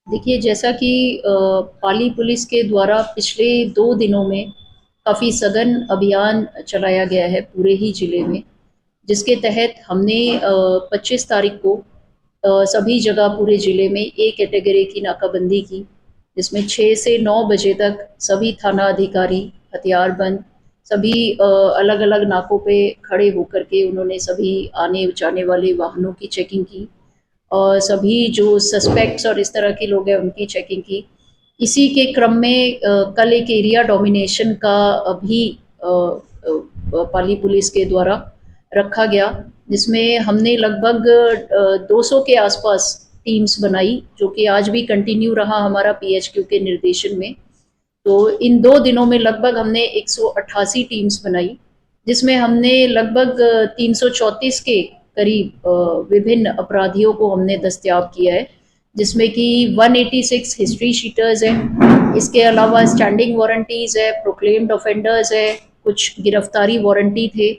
देखिए, जैसा कि पाली पुलिस के द्वारा पिछले 2 दिनों में काफ़ी सघन अभियान चलाया गया है पूरे ही ज़िले में, जिसके तहत हमने 25 तारीख को सभी जगह पूरे ज़िले में ए कैटेगरी की नाकाबंदी की, जिसमें 6 से 9 बजे तक सभी थाना अधिकारी हथियारबंद सभी अलग-अलग नाकों पे खड़े होकर के उन्होंने सभी आने-जाने वाले वाहनों की चेकिंग की। और सभी जो सस्पेक्ट्स और इस तरह के लोग हैं उनकी चेकिंग की। इसी के क्रम में कल एक एरिया डोमिनेशन का भी पाली पुलिस के द्वारा रखा गया, जिसमें हमने लगभग 200 के आसपास टीम्स बनाई, जो कि आज भी कंटिन्यू रहा हमारा पीएचक्यू के निर्देशन में। तो इन 2 दिनों में लगभग हमने 188 टीम्स बनाई, जिसमें हमने लगभग 334 के करीब विभिन्न अपराधियों को हमने दस्तयाब किया है, जिसमें कि 186 हिस्ट्री शीटर्स हैं, इसके अलावा स्टैंडिंग वारंटीज़ है, प्रोक्लेम्ड ऑफेंडर्स है, कुछ गिरफ्तारी वारंटी थे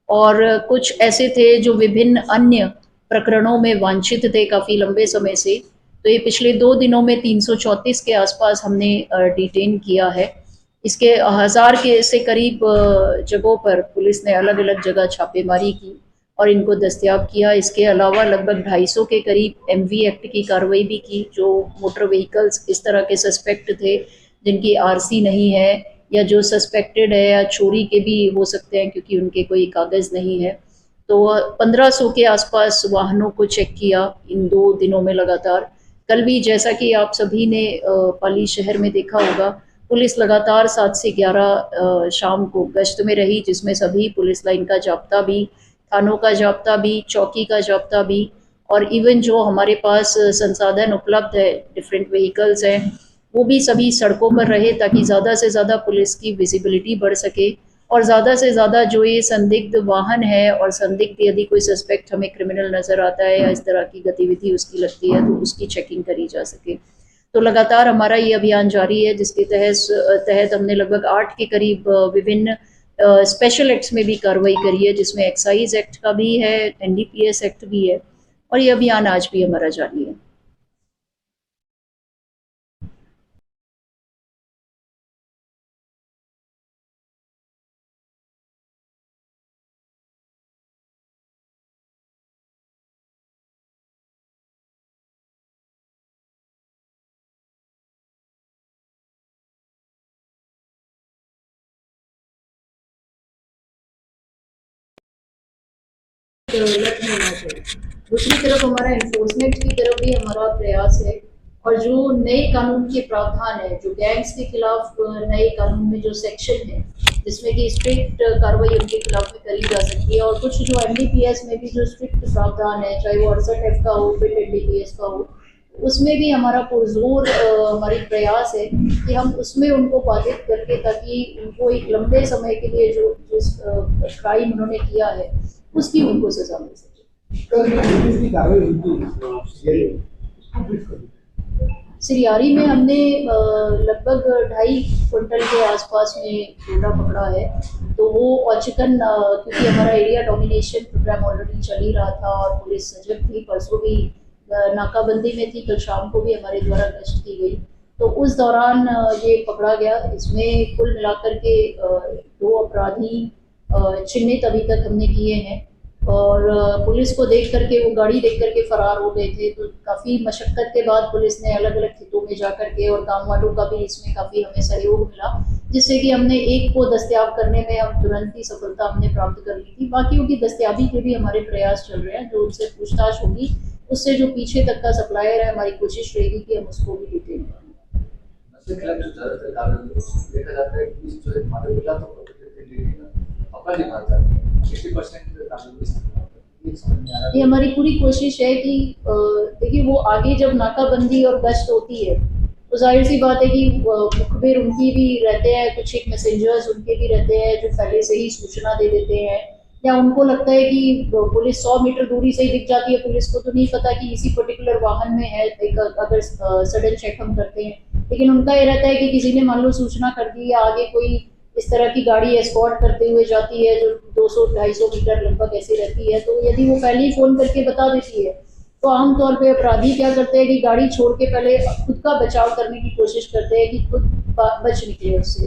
और कुछ ऐसे थे जो विभिन्न अन्य प्रकरणों में वांछित थे काफ़ी लंबे समय से। तो ये पिछले 2 दिनों में 334 के आसपास हमने डिटेन किया है। इसके 1000 के से करीब जगहों पर पुलिस ने अलग-अलग जगह छापेमारी की और इनको दस्तयाब किया। इसके अलावा लगभग 250 के करीब एमवी एक्ट की कार्रवाई भी की, जो मोटर व्हीकल्स इस तरह के सस्पेक्ट थे जिनकी आरसी नहीं है या जो सस्पेक्टेड है या चोरी के भी हो सकते हैं क्योंकि उनके कोई कागज़ नहीं है। तो 1500 के आसपास वाहनों को चेक किया इन 2 दिनों में लगातार। कल भी जैसा कि आप सभी ने पाली शहर में देखा होगा, पुलिस लगातार 7 से 11 शाम को गश्त में रही, जिसमें सभी पुलिस लाइन का जाब्ता भी, थानों का जाब्ता भी, चौकी का जाब्ता भी और इवन जो हमारे पास संसाधन उपलब्ध है, डिफरेंट व्हीकल्स हैं, वो भी सभी सड़कों पर रहे ताकि ज़्यादा से ज़्यादा पुलिस की विजिबिलिटी बढ़ सके और ज़्यादा से ज़्यादा जो ये संदिग्ध वाहन है और संदिग्ध यदि कोई सस्पेक्ट हमें क्रिमिनल नज़र आता है या इस तरह की गतिविधि उसकी लगती है तो उसकी चेकिंग करी जा सके। तो लगातार हमारा ये अभियान जारी है, जिसके तहत हमने लगभग 8 के करीब विभिन्न स्पेशल एक्ट्स में भी कार्रवाई करी है, जिसमें एक्साइज एक्ट का भी है, एनडीपीएस एक्ट भी है और ये अभियान आज भी हमारा जारी है। गलत नहीं होना चाहिए। दूसरी तरफ हमारा इन्फोर्समेंट की तरफ भी हमारा प्रयास है और जो नए कानून के प्रावधान है, जो गैंग्स के खिलाफ नए कानून में जो सेक्शन है जिसमें कि स्ट्रिक्ट कार्रवाई उनके खिलाफ में करी जा सकती है और कुछ जो एनडीपीएस में भी जो स्ट्रिक्ट प्रावधान है, चाहे वो 68F का हो फिर एनडीपीएस का हो, उसमें भी हमारा पुरजोर हमारी प्रयास है कि हम उसमें उनको बाधित करके ताकि उनको एक लंबे समय के लिए जो जिस क्राइम उन्होंने किया है उसकी उनको सजा मिल सके। सिरियारी में हमने लगभग 2.5 क्विंटल के आसपास में डोडा पकड़ा है। तो वो औचकन क्योंकि हमारा एरिया डोमिनेशन प्रोग्राम ऑलरेडी चल ही रहा था और पुलिस सजग थी, परसों भी नाकाबंदी में थी, कल शाम को भी हमारे द्वारा गश्त की गई, तो उस दौरान ये पकड़ा गया। इसमें कुल मिलाकर के 2 अपराधी चिन्हित अभी तक हमने किए हैं और पुलिस को देख करके वो गाड़ी देख करके फरार हो गए थे। तो काफ़ी मशक्क़त के बाद पुलिस ने अलग अलग खितों में जा करके और गाँव वालों का भी इसमें काफ़ी हमें सहयोग मिला, जिससे कि हमने एक को दस्तयाब करने में हम तुरंत ही सफलता हमने प्राप्त कर ली थी। बाकियों की दस्तयाबी के भी हमारे प्रयास चल रहे हैं, जो उनसे पूछताछ होगी उससे जो पीछे तक का सप्लायर है हमारी कोशिश रहेगी कि हम उसको भी डिटेन करें। ये हमारी पूरी कोशिश है कि देखिए वो आगे जब नाकाबंदी और गश्त होती है तो जाहिर सी बात है कि मुखबिर उनकी भी रहते हैं, कुछ एक मैसेंजर्स उनके भी रहते हैं जो पहले से ही सूचना दे देते हैं या उनको लगता है कि पुलिस 100 मीटर दूरी से ही दिख जाती है, पुलिस को तो नहीं पता कि इसी पर्टिकुलर वाहन में है। एक अगर सडन चेक हम करते हैं, लेकिन उनका ये रहता है कि किसी ने मान लो सूचना कर दी या आगे कोई इस तरह की गाड़ी एस्कॉर्ट करते हुए जाती है जो 200-250 मीटर लगभग ऐसे रहती है, तो यदि वो पहले ही फ़ोन करके बता देती है तो आमतौर पे अपराधी क्या करते हैं कि गाड़ी छोड़ के पहले खुद का बचाव करने की कोशिश करते हैं कि खुद बच निकले उससे।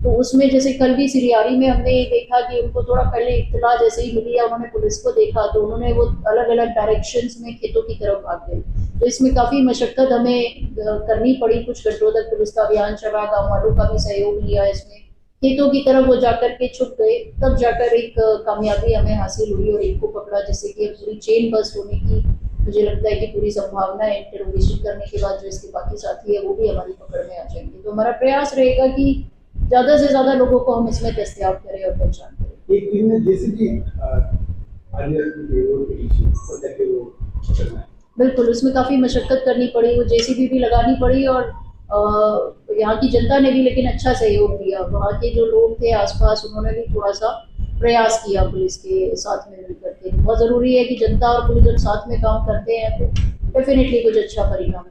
तो उसमें जैसे कल भी सिरियारी में हमने ये देखा कि उनको थोड़ा पहले इत्तला जैसे ही मिली या उन्होंने पुलिस को देखा तो उन्होंने वो अलग अलग डायरेक्शंस में खेतों की तरफ भाग गए। तो इसमें काफ़ी मशक्क़त हमें करनी पड़ी, कुछ घंटों तक पुलिस का अभियान चला, गाँव वालों का भी सहयोग लिया इसमें। खेतों की तरफ वो जाकर के छुप गए, तब जाकर एक कामयाबी हमें हासिल हुई और एक को पकड़ा, जिससे कि पूरी चेन बस्ट होने की मुझे लगता है कि पूरी संभावना है। इंटरोगेशन करने के बाद जो इसके बाकी साथी है वो भी हमारी पकड़ में आ जाएंगे। तो हमारा प्रयास रहेगा कि ज़्यादा से ज़्यादा लोगों को हम इसमें दस्तयाब करें और पहचान करें। एक दिन में जैसे कि बिल्कुल, उसमें काफ़ी मशक्क़त करनी पड़ी, वो जेसीबी भी लगानी पड़ी और यहाँ की जनता ने भी लेकिन अच्छा सहयोग दिया। वहाँ के जो लोग थे आसपास उन्होंने भी थोड़ा-सा प्रयास किया पुलिस के साथ में मिलकर के। बहुत ज़रूरी है कि जनता और पुलिस जब साथ में काम करते हैं तो डेफ़िनेटली कुछ अच्छा परिणाम